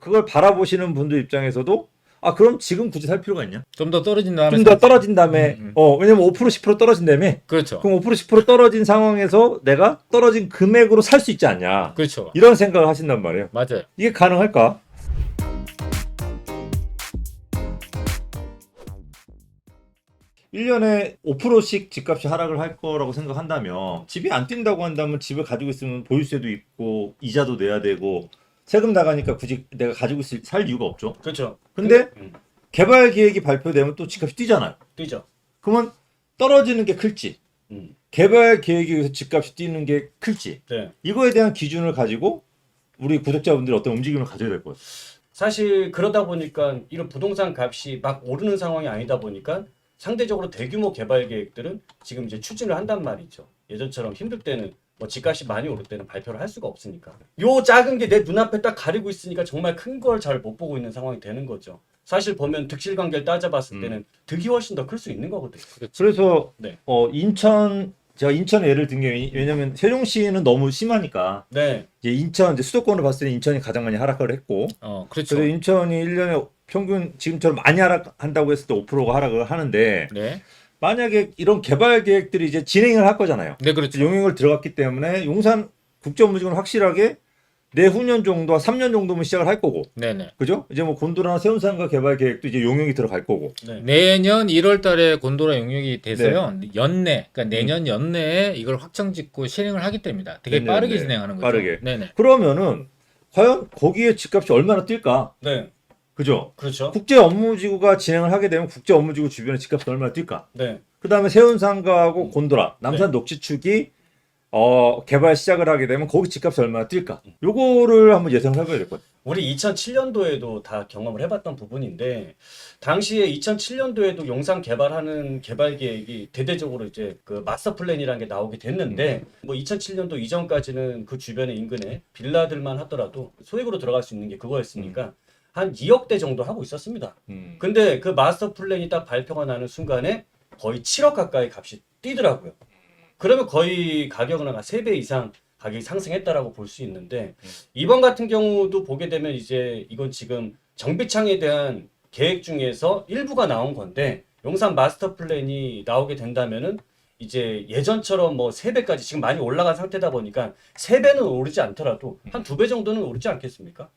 그걸 바라보시는 분들 입장에서도 아 그럼 지금 굳이 살 필요가 있냐? 좀 더 떨어진 다음에 좀 더 떨어진 다음에 왜냐면 5% 10% 떨어진다며. 그렇죠. 그럼 5% 10% 떨어진 상황에서 내가 떨어진 금액으로 살 수 있지 않냐? 그렇죠. 이런 생각을 하신단 말이에요. 맞아요. 이게 가능할까? (1년에) 5%씩 집값이 하락을 할 거라고 생각한다면 집이 안 뛴다고 한다면 집을 가지고 있으면 보유세도 있고 이자도 내야 되고 세금 나가니까 굳이 내가 가지고 살 이유가 없죠. 그렇죠. 근데 개발 계획이 발표되면 또 집값이 뛰잖아요. 뛰죠. 그러면 떨어지는 게 클지 개발 계획에 의해서 집값이 뛰는 게 클지 네. 이거에 대한 기준을 가지고 우리 구독자분들이 어떤 움직임을 가져야 될 것 같아요. 사실 그러다 보니까 이런 부동산 값이 막 오르는 상황이 아니다 보니까 상대적으로 대규모 개발 계획들은 지금 이제 추진을 한단 말이죠. 예전처럼 힘들 때는 뭐 집값이 많이 오를 때는 발표를 할 수가 없으니까. 요 작은 게 내 눈앞에 딱 가리고 있으니까 정말 큰 걸 잘 못 보고 있는 상황이 되는 거죠. 사실 보면 득실 관계를 따져봤을 때는 득이 훨씬 더 클 수 있는 거거든요. 그래서 네. 제가 인천 예를 든 게 왜냐면 세종시는 너무 심하니까 네. 이제 인천 이제 수도권을 봤을 때 인천이 가장 많이 하락을 했고 그렇죠. 그래서 인천이 1년에 평균 지금처럼 많이 하락한다고 했을 때 5%가 하락을 하는데 네. 만약에 이런 개발 계획들이 이제 진행을 할 거잖아요. 네, 그렇죠. 용역을 들어갔기 때문에 용산 국제업무지구는 확실하게 내후년 정도, 3년 정도면 시작을 할 거고, 네네. 그죠? 이제 뭐 곤도라나 세운상가 개발 계획도 이제 용역이 들어갈 거고. 네. 내년 1월달에 곤도라 용역이 돼서요. 연내, 그러니까 내년 연내에 이걸 확정 짓고 실행을 하기 때문이다. 되게 네네, 빠르게 네. 진행하는 거죠. 빠르게. 네네. 그러면은 과연 거기에 집값이 얼마나 뛸까? 네. 그죠? 그렇죠. 국제업무지구가 진행을 하게 되면 국제업무지구 주변에 집값이 얼마나 뛸까? 네. 그 다음에 세운상가하고 곤도라, 남산 녹지축이 개발 시작을 하게 되면 거기 집값이 얼마나 뛸까? 요거를 한번 예상을 해봐야 될 것 같아요. 우리 2007년도에도 다 경험을 해봤던 부분인데 당시에 2007년도에도 용산 개발하는 개발 계획이 대대적으로 이제 그 마스터 플랜이라는 게 나오게 됐는데 뭐 2007년도 이전까지는 그 주변의 인근에 빌라들만 하더라도 소액으로 들어갈 수 있는 게 그거였으니까 한 2억대 정도 하고 있었습니다. 근데 그 마스터 플랜이 딱 발표가 나는 순간에 거의 7억 가까이 값이 뛰더라고요. 그러면 거의 가격은 한 3배 이상 가격이 상승했다라고 볼 수 있는데 이번 같은 경우도 보게 되면 이제 이건 지금 정비창에 대한 계획 중에서 일부가 나온 건데 용산 마스터 플랜이 나오게 된다면은 이제 예전처럼 뭐 3배까지 지금 많이 올라간 상태다 보니까 3배는 오르지 않더라도 한 2배 정도는 오르지 않겠습니까?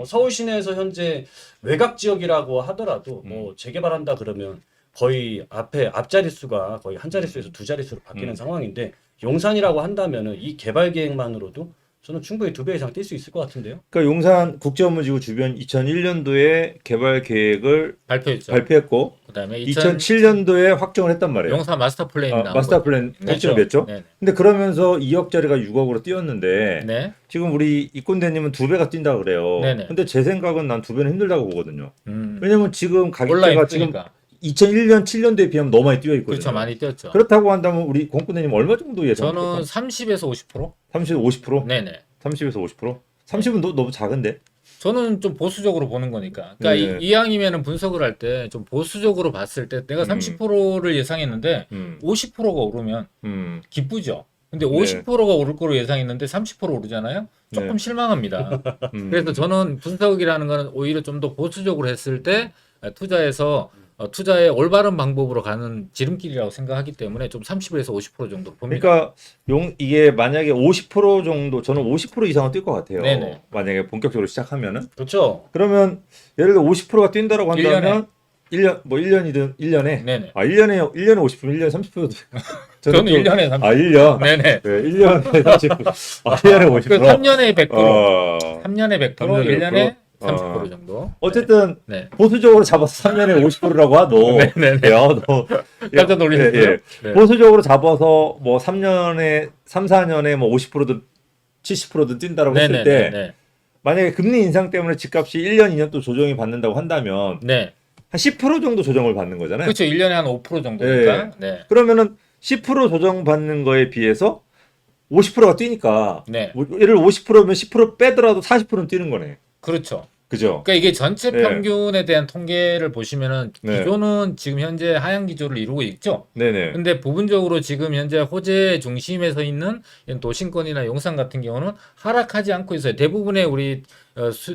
서울 시내에서 현재 외곽 지역이라고 하더라도 뭐 재개발한다 그러면 거의 앞자릿수가 거의 한 자릿수에서 두 자릿수로 바뀌는 상황인데 용산이라고 한다면은 이 개발 계획만으로도 저는 충분히 2배 이상 뛸 수 있을 것 같은데요. 그러니까 용산 국제업무지구 주변 2001년도에 개발 계획을 발표했죠. 발표했고 그다음에 2007년도에 확정을 했단 말이에요. 용산 마스터 플랜이 나온 마스터 거죠. 플랜 네. 확정이 됐죠. 네네. 근데 그러면서 2억짜리가 6억으로 뛰었는데 네. 지금 우리 이꼰대님은 2배가 뛴다 그래요. 네네. 근데 제 생각은 난 2배는 힘들다고 보거든요. 음. 왜냐면 지금 온라인 가격대가 지금 뜨니까. 2001년 7년도에 비하면 너무 많이 뛰어 있거든요. 그렇죠. 많이 뛰었죠. 그렇다고 한다면 우리 공꾼대님 얼마 정도 저는 예상합니까? 30에서 50%? 30에서 50%? 네네. 30에서 50%? 30은 너무 작은데? 저는 좀 보수적으로 보는 거니까. 그러니까 네. 이왕이면은 분석을 할 때 좀 보수적으로 봤을 때 내가 30%를 예상했는데 50%가 오르면 기쁘죠. 근데 50%가 오를 거로 예상했는데 30% 오르잖아요. 조금 네. 실망합니다. 그래서 저는 분석이라는 거는 오히려 좀 더 보수적으로 했을 때 투자의 올바른 방법으로 가는 지름길이라고 생각하기 때문에 좀 30에서 50% 정도 봅니다. 그러니까 이게 만약에 50% 정도 저는 50% 이상은 뛸 것 같아요. 네네. 만약에 본격적으로 시작하면은 그렇죠. 그러면 예를 들어 50%가 뛴다라고 한다면 1년 뭐 1년이든 1년에 네네. 1년에 50%, 1년에 30%도 저는 1년에 30%. 1년. 네네. 네, 1년에 30%. 1년에 50%. 그 3년에 100%. 어. 3년에 100%, 3년에 1년에 100%. 30% 정도. 어쨌든 네. 보수적으로 잡아서 3년에 50%라고 하도 네네네. 깜짝 놀리셨어요? 예, 예. 네. 보수적으로 잡아서 뭐 3년에 4년에 뭐 50%든 70%든 뛴다라고 했을 때 네네네. 만약에 금리 인상 때문에 집값이 1년 2년 또 조정이 받는다고 한다면 네. 한 10% 정도 조정을 받는 거잖아요. 그렇죠. 1년에 한 5% 정도니까. 네. 그러면은 10% 조정 받는 거에 비해서 50%가 뛰니까 네. 예를 50%면 10% 빼더라도 40%는 뛰는 거네. 그렇죠. 그죠? 그러니까 이게 전체 네. 평균에 대한 통계를 보시면은 네. 기조는 지금 현재 하향 기조를 이루고 있죠. 네네. 근데 부분적으로 지금 현재 호재 중심에 서 있는 이런 도심권이나 용산 같은 경우는 하락하지 않고 있어요. 대부분의 우리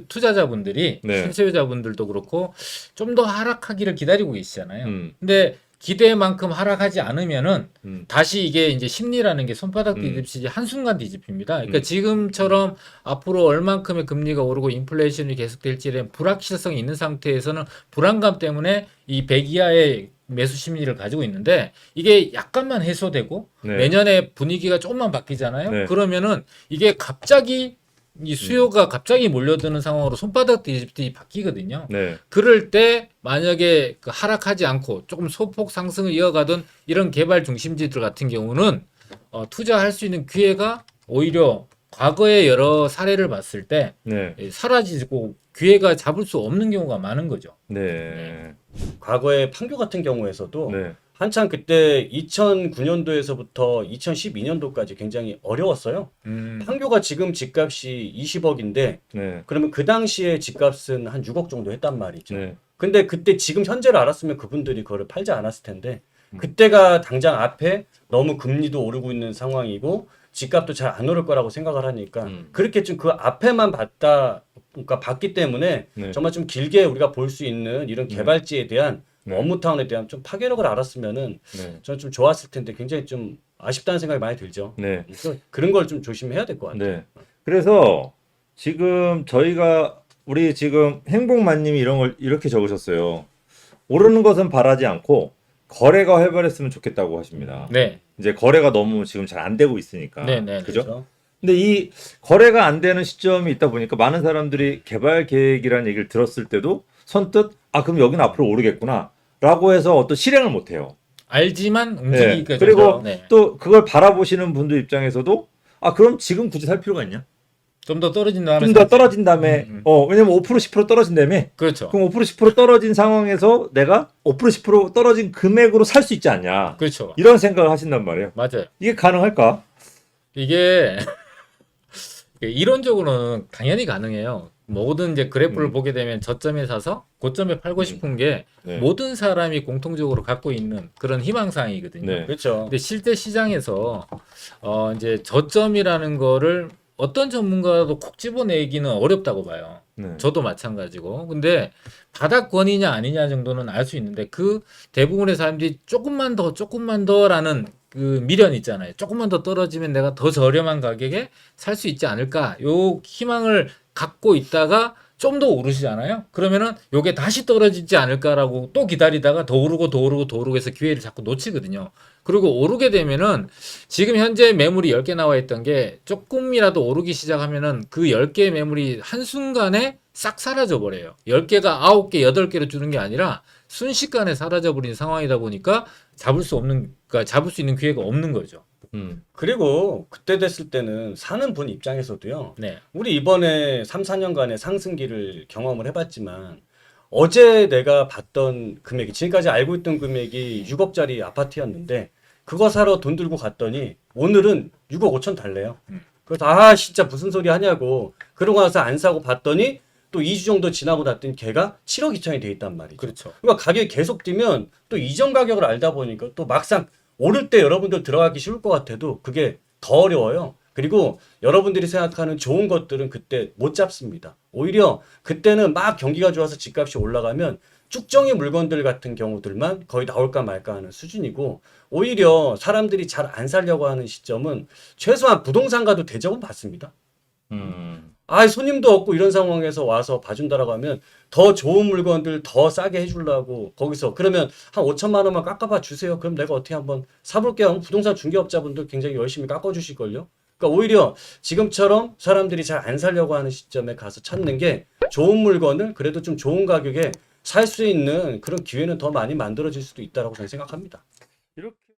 투자자분들이 네. 실소유자분들도 그렇고 좀 더 하락하기를 기다리고 계시잖아요. 음. 근데 기대만큼 하락하지 않으면은 음. 다시 이게 이제 심리라는 게 손바닥 뒤집히지 한순간 뒤집힙니다. 그러니까 지금처럼 앞으로 얼만큼의 금리가 오르고 인플레이션이 계속될지에 불확실성이 있는 상태에서는 불안감 때문에 이 100 이하의 매수 심리를 가지고 있는데 이게 약간만 해소되고 네. 내년에 분위기가 조금만 바뀌잖아요. 네. 그러면은 이게 갑자기 이 수요가 갑자기 몰려드는 상황으로 손바닥 뒤집듯이 바뀌거든요. 네. 그럴 때 만약에 그 하락하지 않고 조금 소폭 상승을 이어가던 이런 개발 중심지들 같은 경우는 투자할 수 있는 기회가 오히려 과거의 여러 사례를 봤을 때 네. 사라지고 기회가 잡을 수 없는 경우가 많은 거죠. 네. 과거에 판교 같은 경우에서도 네. 한창 그때 2009년도에서부터 2012년도까지 굉장히 어려웠어요. 판교가 지금 집값이 20억인데 네. 그러면 그 당시에 집값은 한 6억 정도 했단 말이죠. 네. 근데 그때 지금 현재를 알았으면 그분들이 그거를 팔지 않았을 텐데 그때가 당장 앞에 너무 금리도 오르고 있는 상황이고 집값도 잘 안 오를 거라고 생각을 하니까 그렇게 좀 그 앞에만 그러니까 봤기 때문에 네. 정말 좀 길게 우리가 볼 수 있는 이런 개발지에 대한 네. 업무타운에 대한 좀 파괴력을 알았으면은 네. 저는 좀 좋았을 텐데 굉장히 좀 아쉽다는 생각이 많이 들죠. 네. 그래서 그런 걸 좀 조심해야 될 것 같아요. 네. 그래서 지금 우리 지금 행복만님이 이런 걸 이렇게 적으셨어요. 오르는 것은 바라지 않고 거래가 활발했으면 좋겠다고 하십니다. 네. 이제 거래가 너무 지금 잘 안 되고 있으니까. 네, 네, 그죠? 그렇죠? 근데 이 거래가 안 되는 시점이 있다 보니까 많은 사람들이 개발 계획이라는 얘기를 들었을 때도 선뜻 그럼 여기는 앞으로 오르겠구나 라고 해서 어떤 실행을 못 해요. 알지만 네. 움직이기가 그리고 네. 또 그걸 바라보시는 분들 입장에서도 그럼 지금 굳이 살 필요가 있냐? 좀 더 떨어진 다음에 좀 더 떨어진 다음에 왜냐면 5% 10% 떨어진 다음에 그렇죠. 그럼 5% 10% 떨어진 상황에서 내가 5% 10% 떨어진 금액으로 살 수 있지 않냐? 그렇죠. 이런 생각을 하신단 말이에요. 맞아요. 이게 가능할까? 이게 이론적으로는 당연히 가능해요. 모든 이제 그래프를 보게 되면 저점에 사서 고점에 팔고 싶은 게 네. 모든 사람이 공통적으로 갖고 있는 그런 희망사항이거든요. 네. 그렇죠. 근데 실제 시장에서 이제 저점이라는 거를 어떤 전문가도 콕 집어내기는 어렵다고 봐요. 네. 저도 마찬가지고. 근데 바닥권이냐 아니냐 정도는 알 수 있는데 그 대부분의 사람들이 조금만 더라는 그 미련 있잖아요. 조금만 더 떨어지면 내가 더 저렴한 가격에 살 수 있지 않을까. 요 희망을 갖고 있다가 좀 더 오르시잖아요. 그러면은 요게 다시 떨어지지 않을까라고 또 기다리다가 더 오르고 해서 기회를 자꾸 놓치거든요. 그리고 오르게 되면은 지금 현재 매물이 10개 나와 있던 게 조금이라도 오르기 시작하면은 그 10개의 매물이 한순간에 싹 사라져 버려요. 10개가 9개, 8개로 주는 게 아니라 순식간에 사라져 버린 상황이다 보니까 잡을 수 있는 기회가 없는 거죠. 그리고 그때 됐을 때는 사는 분 입장에서도요. 네. 우리 이번에 3, 4년간의 상승기를 경험을 해봤지만 어제 내가 봤던 금액이 지금까지 알고 있던 금액이 6억짜리 아파트였는데 그거 사러 돈 들고 갔더니 오늘은 6억 5천 달래요. 그래서 진짜 무슨 소리 하냐고 그러고 나서 안 사고 봤더니 또 2주 정도 지나고 났더니 걔가 7억 2천이 돼 있단 말이죠. 그렇죠. 그러니까 가격이 계속 뛰면 또 이전 가격을 알다 보니까 또 막상 오를 때 여러분들 들어가기 쉬울 것 같아도 그게 더 어려워요. 그리고 여러분들이 생각하는 좋은 것들은 그때 못 잡습니다. 오히려 그때는 막 경기가 좋아서 집값이 올라가면 쭉정이 물건들 같은 경우들만 거의 나올까 말까 하는 수준이고 오히려 사람들이 잘 안 살려고 하는 시점은 최소한 부동산가도 대접은 받습니다. 손님도 없고 이런 상황에서 와서 봐준다라고 하면 더 좋은 물건들 더 싸게 해주려고 거기서 그러면 한 5천만 원만 깎아봐 주세요. 그럼 내가 어떻게 한번 사볼게요 하면 부동산 중개업자분들 굉장히 열심히 깎아주실걸요. 그러니까 오히려 지금처럼 사람들이 잘 안 살려고 하는 시점에 가서 찾는 게 좋은 물건을 그래도 좀 좋은 가격에 살 수 있는 그런 기회는 더 많이 만들어질 수도 있다고 저는 생각합니다. 이렇게